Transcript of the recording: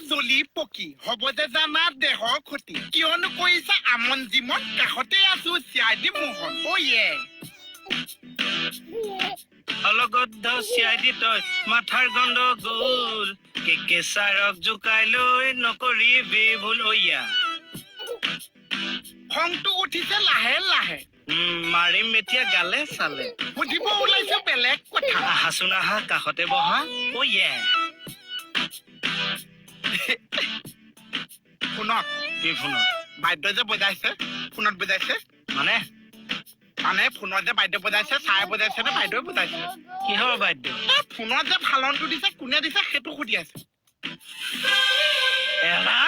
জ্বলি পকি হ'ব যে জানা দেহৰ ক্ষতি কিয়নো কৰিছা আমন জিমন কাষতে আছো চিআইডি মোহন অয়ে অলগদ্ধ চিআইডি তই মাথাৰ গণ্ডগোল কেঁচাৰক জোকাই লৈ নকৰিবি ভুল অয়া খংটো উঠিছে লাহে লাহে মাৰিম এতিয়া গালে চালে সুধিব ওলাইছো বেলেগ কথা আহাচোন আহা কাষতে বহা অয়ে ফোনত কি ফোনত বাদ্য যে বজাইছে ফোনত বজাইছে মানে ফোনত যে বাদ্য বজাইছে চাই বজাইছে নে বাদ্যই বজাইছে কিহৰ বাদ্য ফোনত যে ফালনটো দিছে কোনে দিছে সেইটো সুধি আছে এৰা